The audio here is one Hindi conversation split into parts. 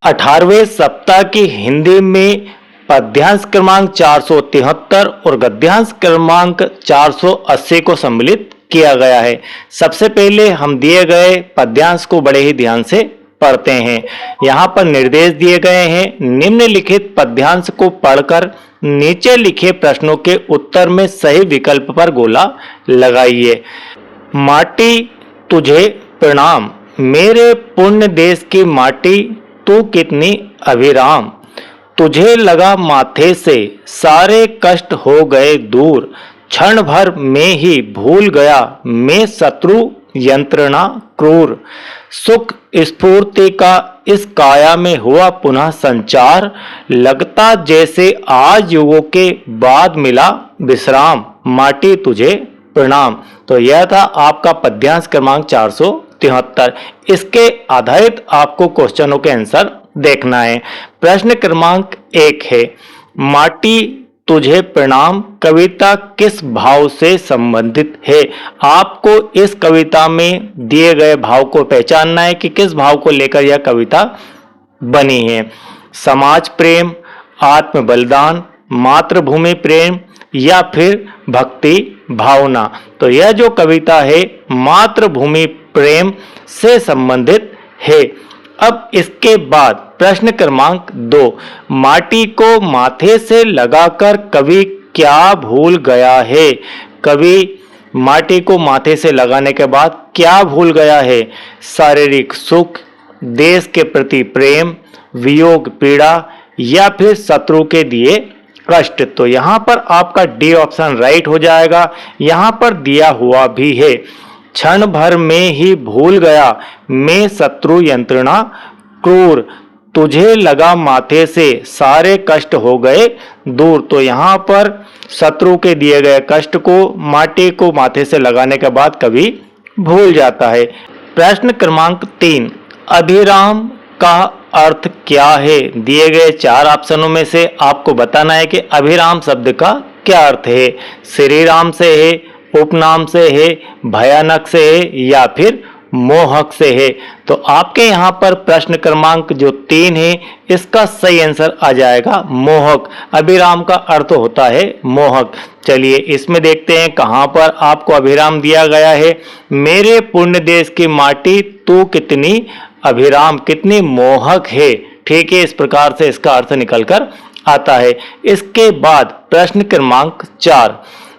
18वें सप्ताह की हिंदी में पद्यांश क्रमांक 473 और गद्यांश क्रमांक 480 को सम्मिलित किया गया है। सबसे पहले हम दिए गए पद्यांश को बड़े ही ध्यान से पढ़ते हैं। यहाँ पर निर्देश दिए गए हैं, निम्नलिखित पद्यांश को पढ़कर नीचे लिखे प्रश्नों के उत्तर में सही विकल्प पर गोला लगाइए। माटी तुझे प्रणाम, मेरे पुण्य देश की माटी तू कितनी अभिराम, तुझे लगा माथे से सारे कष्ट हो गए दूर, क्षण भर में ही भूल गया मैं शत्रु यंत्रणा क्रूर, सुख स्फूर्ति का इस काया में हुआ पुनः संचार, लगता जैसे आज युगों के बाद मिला विश्राम, माटी तुझे प्रणाम। तो यह था आपका पद्यांश क्रमांक 473। इसके आधारित आपको क्वेश्चनों के आंसर देखना है। प्रश्न क्रमांक 1 है, माटी तुझे प्रणाम कविता किस भाव से संबंधित है। आपको इस कविता में दिए गए भाव को पहचानना है कि किस भाव को लेकर यह कविता बनी है। समाज प्रेम, आत्म बलिदान, मातृभूमि प्रेम या फिर भक्ति भावना। तो यह जो कविता है मातृभूमि प्रेम से संबंधित है। अब इसके बाद प्रश्न क्रमांक 2, माटी को माथे से लगाकर कवि क्या भूल गया है। कवि माटी को माथे से लगाने के बाद क्या भूल गया है। शारीरिक सुख, देश के प्रति प्रेम, वियोग पीड़ा या फिर शत्रु के दिए कष्ट। तो यहाँ पर आपका डी ऑप्शन राइट हो जाएगा। यहाँ पर दिया हुआ भी है, क्षण भर में ही भूल गया मैं शत्रु यंत्रणा क्रूर, तुझे लगा माथे से सारे कष्ट हो गए दूर। तो यहाँ पर शत्रु के दिए गए कष्ट को माटी को माथे से लगाने के बाद कवि भूल जाता है। प्रश्न क्रमांक 3, अभिराम का अर्थ क्या है। दिए गए 4 ऑप्शनों में से आपको बताना है कि अभिराम शब्द का क्या अर्थ है। श्री राम से है, उपनाम से है, भयानक से है या फिर मोहक से है। तो आपके यहाँ पर प्रश्न क्रमांक जो 3 है इसका सही आंसर आ जाएगा मोहक। अभिराम का अर्थ होता है मोहक। चलिए इसमें देखते हैं कहाँ पर आपको अभिराम दिया गया है। मेरे पुण्य देश की माटी तू कितनी अभिराम, कितनी मोहक है। ठीक है, इस प्रकार से इसका अर्थ निकलकर आता है। इसके बाद प्रश्न क्रमांक 4,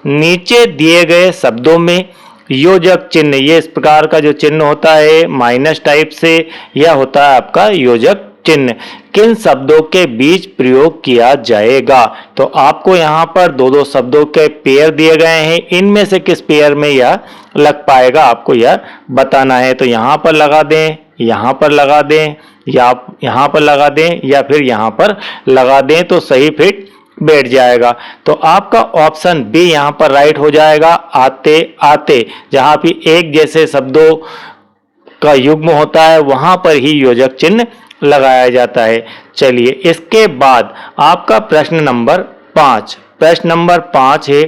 नीचे दिए गए शब्दों में योजक चिन्ह, ये इस प्रकार का जो चिन्ह होता है माइनस टाइप से, यह होता है आपका योजक चिन्ह, किन शब्दों के बीच प्रयोग किया जाएगा। तो आपको यहाँ पर 2-2 शब्दों के पेयर दिए गए हैं, इनमें से किस पेयर में यह लग पाएगा आपको यह बताना है। तो यहाँ पर लगा दें, यहाँ पर लगा दें या यहाँ पर लगा दें या फिर यहाँ पर लगा दें तो सही फिट बैठ जाएगा। तो आपका ऑप्शन बी यहाँ पर राइट हो जाएगा। आते आते, जहाँ भी एक जैसे शब्दों का युग्म होता है वहां पर ही योजक चिन्ह लगाया जाता है। चलिए इसके बाद आपका प्रश्न नंबर 5। प्रश्न नंबर 5 है,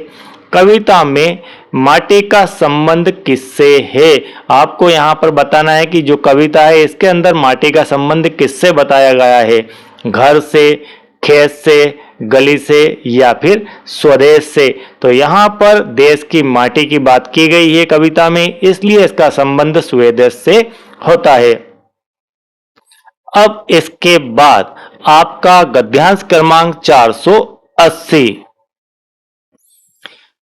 कविता में माटी का संबंध किससे है। आपको यहाँ पर बताना है कि जो कविता है इसके अंदर माटी का संबंध किससे बताया गया है। घर से, खेत से, गली से या फिर स्वदेश से। तो यहाँ पर देश की माटी की बात की गई है कविता में, इसलिए इसका संबंध स्वदेश से होता है। अब इसके बाद आपका गद्यांश क्रमांक 480।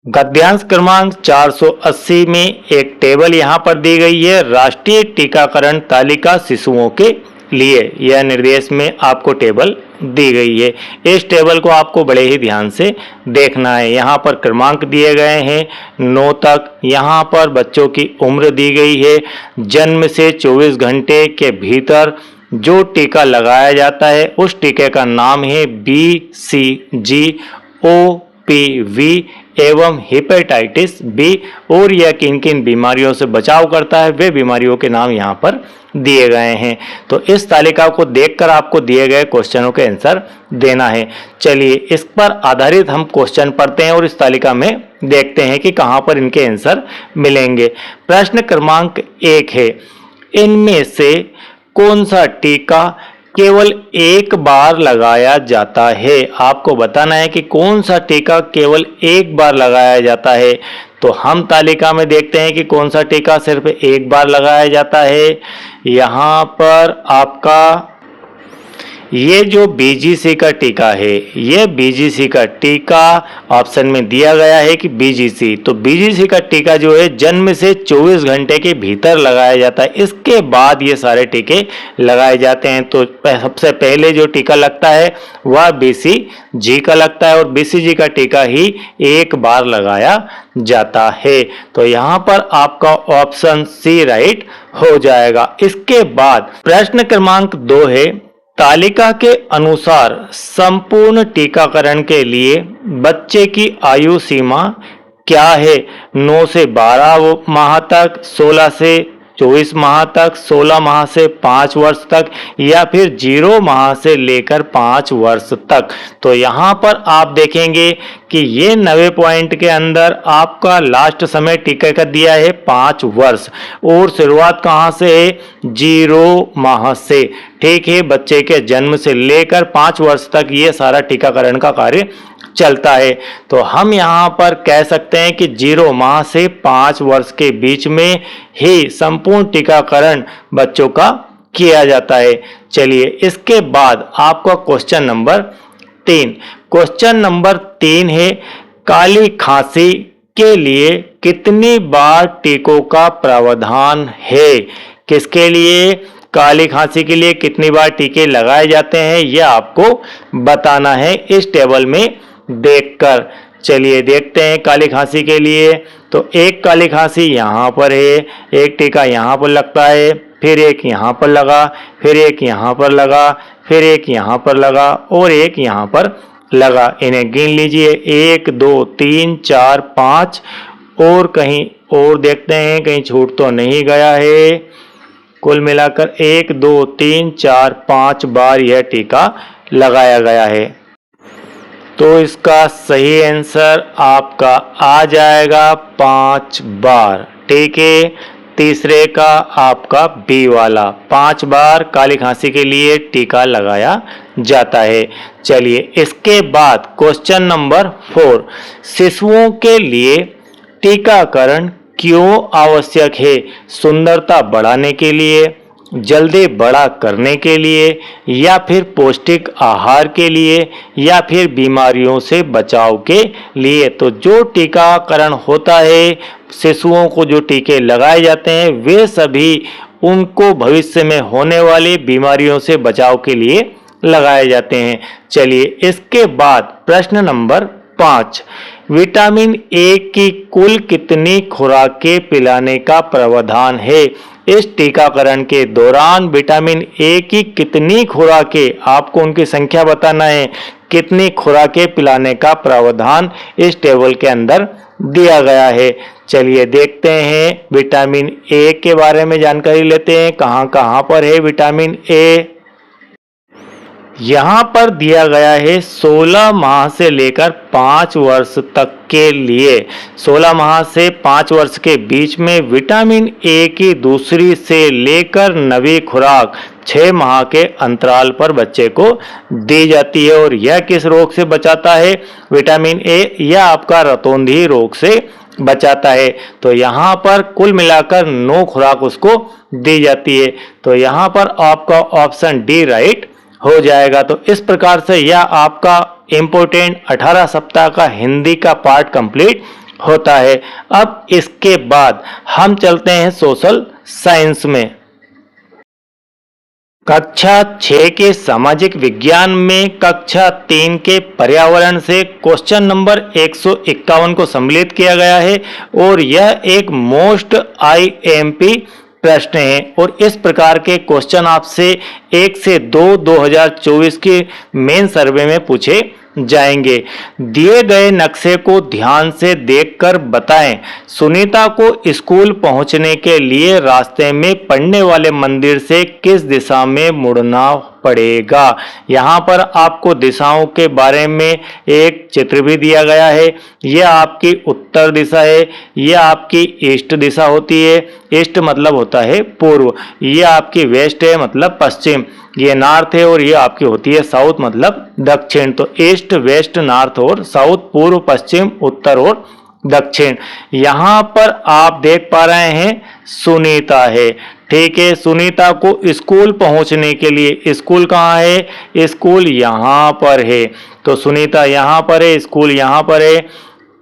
गद्यांश क्रमांक 480 में एक टेबल यहां पर दी गई है, राष्ट्रीय टीकाकरण तालिका शिशुओं के लिए। यह निर्देश में आपको टेबल दी गई है। इस टेबल को आपको बड़े ही ध्यान से देखना है। यहाँ पर क्रमांक दिए गए हैं 9 तक। यहाँ पर बच्चों की उम्र दी गई है। जन्म से 24 घंटे के भीतर जो टीका लगाया जाता है उस टीके का नाम है BCG HPV एवं हेपेटाइटिस बी और यह किन किन बीमारियों से बचाव करता है, वे बीमारियों के नाम यहाँ पर दिए गए हैं। तो इस तालिका को देखकर आपको दिए गए क्वेश्चनों के आंसर देना है। चलिए इस पर आधारित हम क्वेश्चन पढ़ते हैं और इस तालिका में देखते हैं कि कहां पर इनके आंसर मिलेंगे। प्रश्न क्रमांक 1 है, इनमें से कौन सा टीका केवल एक बार लगाया जाता है? आपको बताना है कि कौन सा टीका केवल एक बार लगाया जाता है। तो हम तालिका में देखते हैं कि कौन सा टीका सिर्फ एक बार लगाया जाता है। यहाँ पर आपका ये जो बीजीसी का टीका है, ये बीजीसी का टीका ऑप्शन में दिया गया है कि बीजीसी, तो बीजीसी का टीका जो है जन्म से 24 घंटे के भीतर लगाया जाता है। इसके बाद ये सारे टीके लगाए जाते हैं। तो सबसे पहले जो टीका लगता है वह बीसीजी का लगता है और बीसीजी का टीका ही एक बार लगाया जाता है। तो यहाँ पर आपका ऑप्शन सी राइट हो जाएगा। इसके बाद प्रश्न क्रमांक 2 है, तालिका के अनुसार संपूर्ण टीकाकरण के लिए बच्चे की आयु सीमा क्या है? 9 से 12 माह तक, 16 से 24 माह तक, 16 माह से 5 वर्ष तक, या फिर 0 माह से लेकर 5 वर्ष तक। तो यहाँ पर आप देखेंगे कि ये 90 पॉइंट के अंदर आपका लास्ट समय टीके का दिया है 5 वर्ष और शुरुआत कहाँ से है? 0 माह से। ठीक है, बच्चे के जन्म से लेकर 5 वर्ष तक ये सारा टीकाकरण का कार्य चलता है। तो हम यहाँ पर कह सकते हैं कि 0 माह से 5 वर्ष के बीच में ही संपूर्ण टीकाकरण बच्चों का किया जाता है। चलिए इसके बाद आपका क्वेश्चन नंबर 3। क्वेश्चन नंबर 3 है, काली खांसी के लिए कितनी बार टीकों का प्रावधान है? किसके लिए? काली खांसी के लिए कितनी बार टीके लगाए जाते हैं, यह आपको बताना है इस टेबल में देखकर। चलिए देखते हैं काली खांसी के लिए। तो एक काली खांसी यहाँ पर है, एक टीका यहाँ पर लगता है, फिर एक यहाँ पर लगा, फिर एक यहाँ पर लगा, फिर एक यहाँ पर लगा और एक यहाँ पर लगा। इन्हें गिन लीजिए, 1 2 3 4 5 और कहीं और देखते हैं कहीं छूट तो नहीं गया है। कुल मिलाकर 1 2 3 4 5 बार यह टीका लगाया गया है। तो इसका सही आंसर आपका आ जाएगा 5 बार। ठीक है, तीसरे का आपका बी वाला 5 बार काली खांसी के लिए टीका लगाया जाता है। चलिए इसके बाद क्वेश्चन नंबर 4, शिशुओं के लिए टीकाकरण क्यों आवश्यक है? सुंदरता बढ़ाने के लिए, जल्दी बड़ा करने के लिए, या फिर पौष्टिक आहार के लिए, या फिर बीमारियों से बचाव के लिए? तो जो टीकाकरण होता है, शिशुओं को जो टीके लगाए जाते हैं, वे सभी उनको भविष्य में होने वाली बीमारियों से बचाव के लिए लगाए जाते हैं। चलिए इसके बाद प्रश्न नंबर 5, विटामिन ए की कुल कितनी खुराकें पिलाने का प्रावधान है? इस टीकाकरण के दौरान विटामिन ए की कितनी खुराकें, आपको उनकी संख्या बताना है, कितनी खुराकें पिलाने का प्रावधान इस टेबल के अंदर दिया गया है। चलिए देखते हैं विटामिन ए के बारे में जानकारी लेते हैं। कहां कहां पर है विटामिन ए? यहाँ पर दिया गया है 16 माह से लेकर 5 वर्ष तक के लिए। 16 माह से 5 वर्ष के बीच में विटामिन ए की दूसरी से लेकर 9वीं खुराक 6 माह के अंतराल पर बच्चे को दी जाती है। और यह किस रोग से बचाता है? विटामिन ए यह आपका रतौंधी रोग से बचाता है। तो यहाँ पर कुल मिलाकर 9 खुराक उसको दी जाती है। तो यहाँ पर आपका ऑप्शन डी राइट हो जाएगा। तो इस प्रकार से यह आपका इम्पोर्टेंट 18 सप्ताह का हिंदी का पार्ट कंप्लीट होता है। अब इसके बाद हम चलते हैं सोशल साइंस में। कक्षा 6 के सामाजिक विज्ञान में कक्षा 3 के पर्यावरण से क्वेश्चन नंबर 151 को सम्मिलित किया गया है और यह एक मोस्ट आईएमपी प्रश्न है। और इस प्रकार के क्वेश्चन आपसे 1 से 2 2024 के मेन सर्वे में पूछे जाएंगे। दिए गए नक्शे को ध्यान से देखकर बताएं। सुनीता को स्कूल पहुंचने के लिए रास्ते में पड़ने वाले मंदिर से किस दिशा में मुड़ना पड़ेगा। यहाँ पर आपको दिशाओं के बारे में एक चित्र भी दिया गया है। यह आपकी उत्तर दिशा है, यह आपकी ईस्ट दिशा होती है। ईस्ट मतलब होता है पूर्व। यह आपकी वेस्ट है मतलब पश्चिम। ये नॉर्थ है और ये आपकी होती है साउथ मतलब दक्षिण। तो ईस्ट, वेस्ट, नॉर्थ और साउथ, पूर्व, पश्चिम, उत्तर और दक्षिण। यहाँ पर आप देख पा रहे हैं सुनीता है। ठीक है, सुनीता को स्कूल पहुंचने के लिए, स्कूल कहाँ है, स्कूल यहाँ पर है। तो सुनीता यहाँ पर है, स्कूल यहाँ पर है।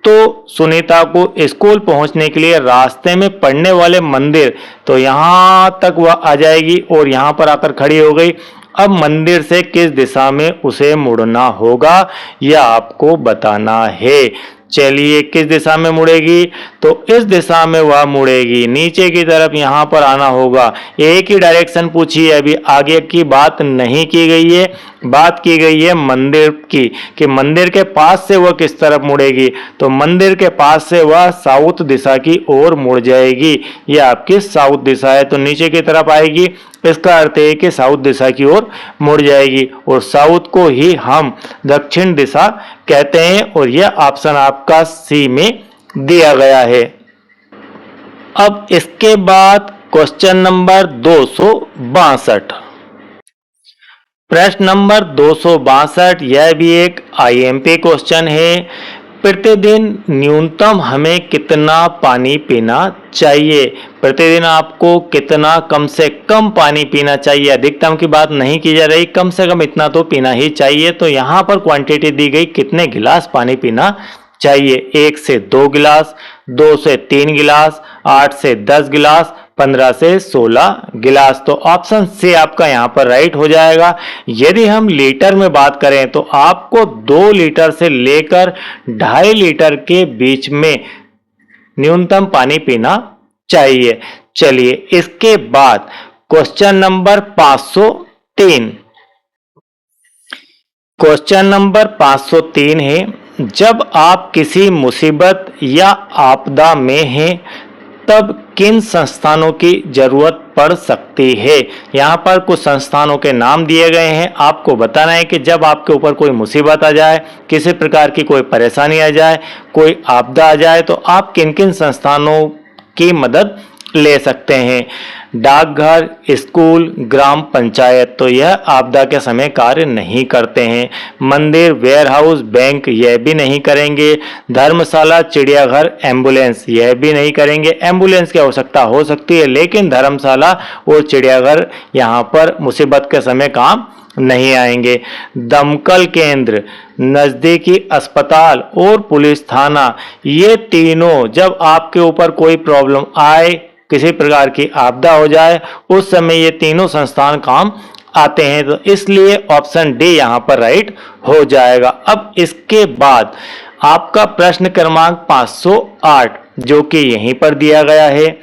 तो सुनीता को स्कूल पहुंचने के लिए रास्ते में पड़ने वाले मंदिर, तो यहां तक वह आ जाएगी और यहां पर आकर खड़ी हो गई। अब मंदिर से किस दिशा में उसे मुड़ना होगा यह आपको बताना है। चलिए, किस दिशा में मुड़ेगी, तो इस दिशा में वह मुड़ेगी, नीचे की तरफ यहाँ पर आना होगा। एक ही डायरेक्शन पूछी है, अभी आगे की बात नहीं की गई है। बात की गई है मंदिर की, कि मंदिर के पास से वह किस तरफ मुड़ेगी। तो मंदिर के पास से वह साउथ दिशा की ओर मुड़ जाएगी। यह आपकी साउथ दिशा है, तो नीचे की तरफ आएगी। इसका अर्थ है कि साउथ दिशा की ओर मुड़ जाएगी और साउथ को ही हम दक्षिण दिशा कहते हैं। और यह ऑप्शन आपका सी में दिया गया है। अब इसके बाद क्वेश्चन नंबर 262। प्रश्न नंबर 262, यह भी एक आईएमपी क्वेश्चन है। प्रतिदिन न्यूनतम हमें कितना पानी पीना चाहिए। प्रतिदिन आपको कितना कम से कम पानी पीना चाहिए। अधिकतम की बात नहीं की जा रही, कम से कम इतना तो पीना ही चाहिए। तो यहाँ पर क्वांटिटी दी गई, कितने गिलास पानी पीना चाहिए। 1 से 2 गिलास, 2 से 3 गिलास, 8 से 10 गिलास, 15 से 16 गिलास। तो ऑप्शन से आपका यहाँ पर राइट हो जाएगा। यदि हम लीटर में बात करें तो आपको 2 लीटर से लेकर 2.5 लीटर के बीच में न्यूनतम पानी पीना चाहिए। चलिए, इसके बाद क्वेश्चन नंबर 503। क्वेश्चन नंबर 503 है, जब आप किसी मुसीबत या आपदा में हैं तब किन संस्थानों की जरूरत पड़ सकती है। यहाँ पर कुछ संस्थानों के नाम दिए गए हैं। आपको बताना है कि जब आपके ऊपर कोई मुसीबत आ जाए, किसी प्रकार की कोई परेशानी आ जाए, कोई आपदा आ जाए, तो आप किन किन संस्थानों की मदद ले सकते हैं। डाकघर, स्कूल, ग्राम पंचायत, तो यह आपदा के समय कार्य नहीं करते हैं। मंदिर, वेयरहाउस, बैंक, यह भी नहीं करेंगे। धर्मशाला, चिड़ियाघर, एम्बुलेंस, यह भी नहीं करेंगे। एम्बुलेंस की आवश्यकता हो सकती है, लेकिन धर्मशाला और चिड़ियाघर यहाँ पर मुसीबत के समय काम नहीं आएंगे। दमकल केंद्र, नजदीकी अस्पताल और पुलिस थाना, ये तीनों जब आपके ऊपर कोई प्रॉब्लम आए, किसी प्रकार की आपदा हो जाए, उस समय ये तीनों संस्थान काम आते हैं। तो इसलिए ऑप्शन डी यहाँ पर राइट हो जाएगा। अब इसके बाद आपका प्रश्न क्रमांक 508, जो कि यहीं पर दिया गया है।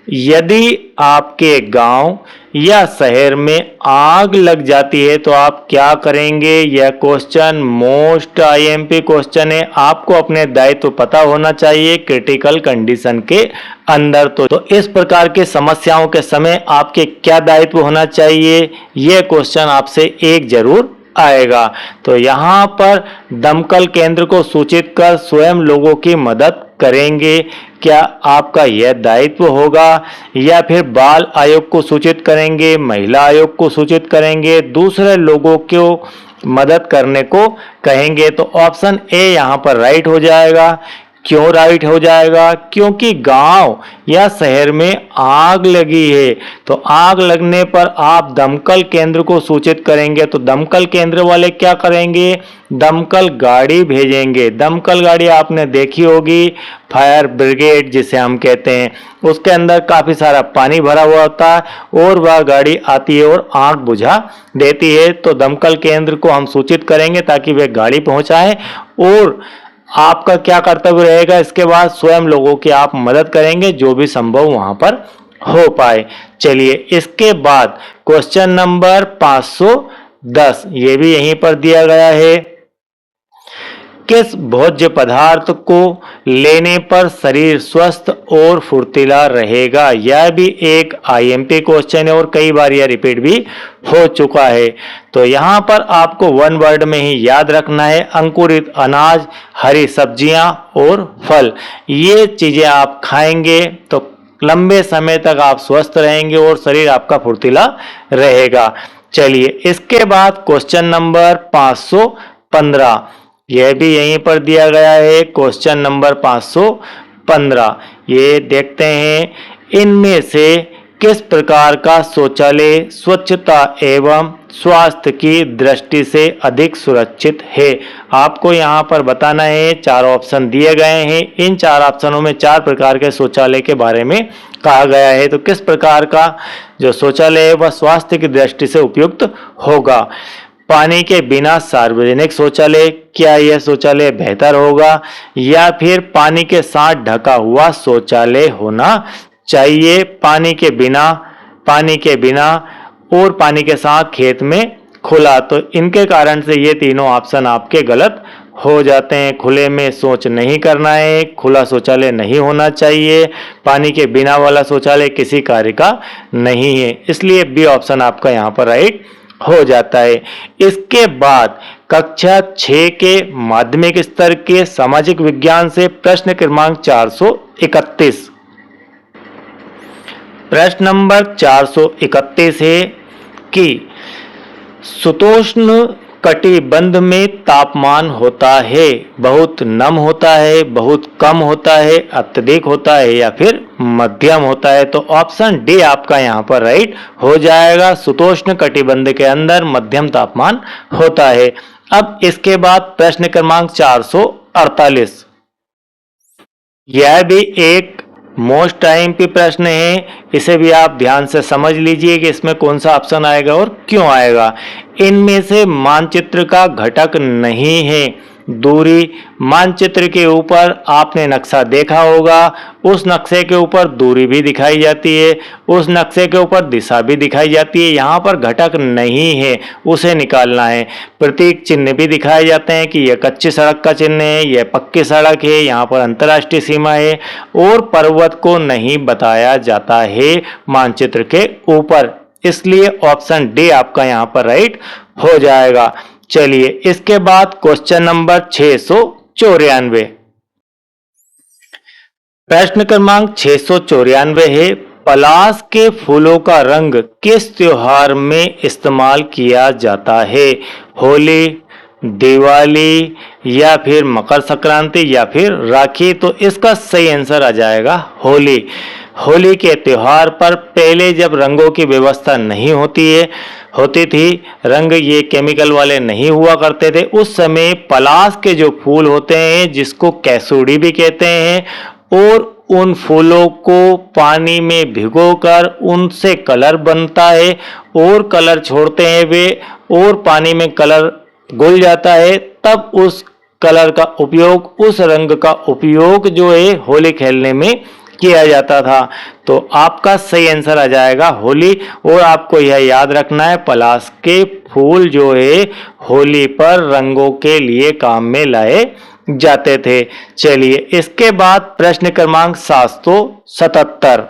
यदि आपके गांव या शहर में आग लग जाती है तो आप क्या करेंगे। यह क्वेश्चन मोस्ट आईएमपी क्वेश्चन है। आपको अपने दायित्व पता होना चाहिए क्रिटिकल कंडीशन के अंदर। तो इस प्रकार के समस्याओं के समय आपके क्या दायित्व होना चाहिए, यह क्वेश्चन आपसे एक जरूर आएगा। तो यहाँ पर दमकल केंद्र को सूचित कर स्वयं लोगों की मदद करेंगे, क्या आपका यह दायित्व होगा। या फिर बाल आयोग को सूचित करेंगे, महिला आयोग को सूचित करेंगे, दूसरे लोगों को मदद करने को कहेंगे। तो ऑप्शन ए यहाँ पर राइट हो जाएगा। क्यों राइट हो जाएगा, क्योंकि गांव या शहर में आग लगी है, तो आग लगने पर आप दमकल केंद्र को सूचित करेंगे। तो दमकल केंद्र वाले क्या करेंगे, दमकल गाड़ी भेजेंगे। दमकल गाड़ी आपने देखी होगी, फायर ब्रिगेड जिसे हम कहते हैं, उसके अंदर काफी सारा पानी भरा हुआ होता है और वह गाड़ी आती है और आग बुझा देती है। तो दमकल केंद्र को हम सूचित करेंगे ताकि वे गाड़ी पहुंचाएं। और आपका क्या कर्तव्य रहेगा, इसके बाद स्वयं लोगों की आप मदद करेंगे जो भी संभव वहां पर हो पाए। चलिए, इसके बाद क्वेश्चन नंबर 510, ये भी यहीं पर दिया गया है। किस भोज्य पदार्थ को लेने पर शरीर स्वस्थ और फुर्तीला रहेगा? यह भी एक आईएमपी क्वेश्चन है और कई बार यह रिपीट भी हो चुका है। तो यहाँ पर आपको वन वर्ड में ही याद रखना है, अंकुरित अनाज, हरी सब्जियां और फल। ये चीजें आप खाएंगे तो लंबे समय तक आप स्वस्थ रहेंगे और शरीर आपका फुर्तीला रहेगा। चलिए, इसके बाद क्वेश्चन नंबर 515, यह भी यहीं पर दिया गया है। क्वेश्चन नंबर 515, ये देखते हैं, इनमें से किस प्रकार का शौचालय स्वच्छता एवं स्वास्थ्य की दृष्टि से अधिक सुरक्षित है? आपको यहाँ पर बताना है। चार ऑप्शन दिए गए हैं, इन चार ऑप्शनों में चार प्रकार के शौचालय के बारे में कहा गया है। तो किस प्रकार का जो शौचालय है वह स्वास्थ्य की दृष्टि से उपयुक्त होगा? पानी के बिना सार्वजनिक शौचालय, क्या यह शौचालय बेहतर होगा? या फिर पानी के साथ ढका हुआ शौचालय होना चाहिए? पानी के बिना और पानी के साथ खेत में खुला। तो इनके कारण से ये तीनों ऑप्शन आपके गलत हो जाते हैं। खुले में शौच नहीं करना है, खुला शौचालय नहीं होना चाहिए, पानी के बिना वाला शौचालय किसी कार्य का नहीं है, इसलिए बी ऑप्शन आपका यहाँ पर राइट हो जाता है। इसके बाद कक्षा 6 के माध्यमिक स्तर के सामाजिक विज्ञान से प्रश्न क्रमांक 431। प्रश्न नंबर 431 है कि शीतोष्ण कटिबंध में तापमान होता है, बहुत नम होता है, बहुत कम होता है, अत्यधिक होता है या फिर मध्यम होता है? तो ऑप्शन डी आपका यहाँ पर राइट हो जाएगा। शीतोष्ण कटिबंध के अंदर मध्यम तापमान होता है। अब इसके बाद प्रश्न क्रमांक 448, यह भी एक मोस्ट टाइम पे प्रश्न है, इसे भी आप ध्यान से समझ लीजिए कि इसमें कौन सा ऑप्शन आएगा और क्यों आएगा। इनमें से मानचित्र का घटक नहीं है दूरी। मानचित्र के ऊपर आपने नक्शा देखा होगा, उस नक्शे के ऊपर दूरी भी दिखाई जाती है, उस नक्शे के ऊपर दिशा भी दिखाई जाती है। यहाँ पर घटक नहीं है, उसे निकालना है। प्रतीक चिन्ह भी दिखाए जाते हैं कि यह कच्ची सड़क का चिन्ह है, यह पक्की सड़क है, यहाँ पर अंतर्राष्ट्रीय सीमा है, और पर्वत को नहीं बताया जाता है मानचित्र के ऊपर, इसलिए ऑप्शन डी आपका यहाँ पर राइट हो जाएगा। चलिए, इसके बाद क्वेश्चन नंबर 694। प्रश्न क्रमांक 694 है, पलाश के फूलों का रंग किस त्योहार में इस्तेमाल किया जाता है? होली, दिवाली या फिर मकर संक्रांति या फिर राखी? तो इसका सही आंसर आ जाएगा होली। होली के त्योहार पर पहले जब रंगों की व्यवस्था नहीं होती थी, रंग ये केमिकल वाले नहीं हुआ करते थे, उस समय पलाश के जो फूल होते हैं, जिसको कैसूड़ी भी कहते हैं, और उन फूलों को पानी में भिगोकर उनसे कलर बनता है और कलर छोड़ते हैं वे, और पानी में कलर घुल जाता है, तब उस कलर का उपयोग, उस रंग का उपयोग जो है होली खेलने में किया जाता था। तो आपका सही आंसर आ जाएगा होली। और आपको यह याद रखना है, पलाश के फूल जो है होली पर रंगों के लिए काम में लाए जाते थे। चलिए, इसके बाद प्रश्न क्रमांक 777।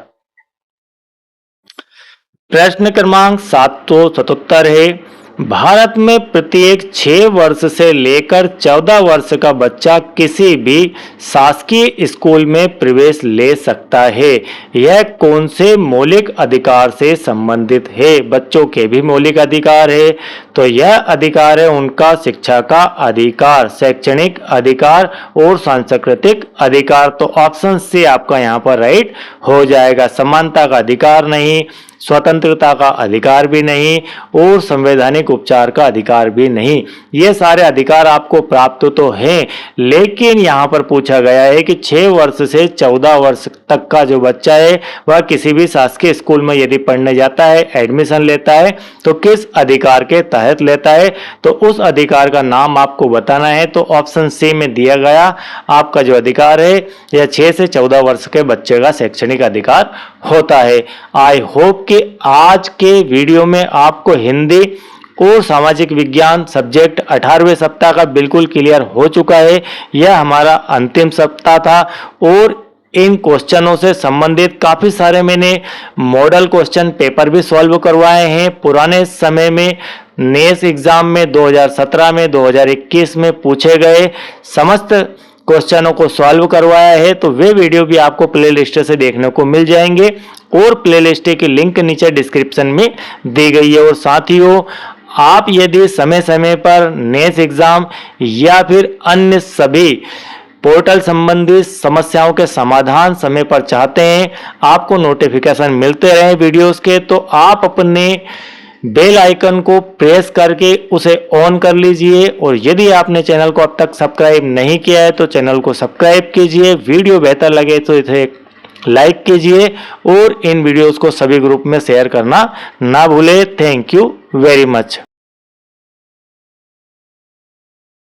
प्रश्न क्रमांक 777 है, भारत में प्रत्येक 6 वर्ष से लेकर 14 वर्ष का बच्चा किसी भी शासकीय स्कूल में प्रवेश ले सकता है। यह कौन से मौलिक अधिकार से संबंधित है? बच्चों के भी मौलिक अधिकार है, तो यह अधिकार है उनका शिक्षा का अधिकार, शैक्षणिक अधिकार और सांस्कृतिक अधिकार। तो ऑप्शन सी आपका यहाँ पर राइट हो जाएगा। समानता का अधिकार नहीं, स्वतंत्रता का अधिकार भी नहीं, और संवैधानिक उपचार का अधिकार भी नहीं। ये सारे अधिकार आपको प्राप्त तो हैं, लेकिन यहाँ पर पूछा गया है कि 6 वर्ष से 14 वर्ष तक का जो बच्चा है वह किसी भी शासकीय स्कूल में यदि पढ़ने जाता है, एडमिशन लेता है, तो किस अधिकार के तहत लेता है? तो उस अधिकार का नाम आपको बताना है। तो ऑप्शन सी में दिया गया आपका जो अधिकार है, यह 6 से 14 वर्ष के बच्चे का शैक्षणिक अधिकार होता है। आई होप कि आज के वीडियो में आपको हिंदी और सामाजिक विज्ञान सब्जेक्ट 18वें सप्ताह का बिल्कुल क्लियर हो चुका है। यह हमारा अंतिम सप्ताह था और इन क्वेश्चनों से संबंधित काफी सारे मैंने मॉडल क्वेश्चन पेपर भी सॉल्व करवाए हैं। पुराने समय में नेस एग्जाम में 2017 में 2021 में पूछे गए समस्त क्वेश्चनों को सॉल्व करवाया है, तो वे वीडियो भी आपको प्लेलिस्ट से देखने को मिल जाएंगे और प्लेलिस्ट की लिंक नीचे डिस्क्रिप्शन में दी गई है। और साथियों, आप यदि समय समय पर नेस एग्जाम या फिर अन्य सभी पोर्टल संबंधी समस्याओं के समाधान समय पर चाहते हैं, आपको नोटिफिकेशन मिलते रहे वीडियोस के, तो आप अपने बेल आइकन को प्रेस करके उसे ऑन कर लीजिए। और यदि आपने चैनल को अब तक सब्सक्राइब नहीं किया है तो चैनल को सब्सक्राइब कीजिए। वीडियो बेहतर लगे तो इसे लाइक कीजिए और इन वीडियोस को सभी ग्रुप में शेयर करना ना भूले। Thank you very much.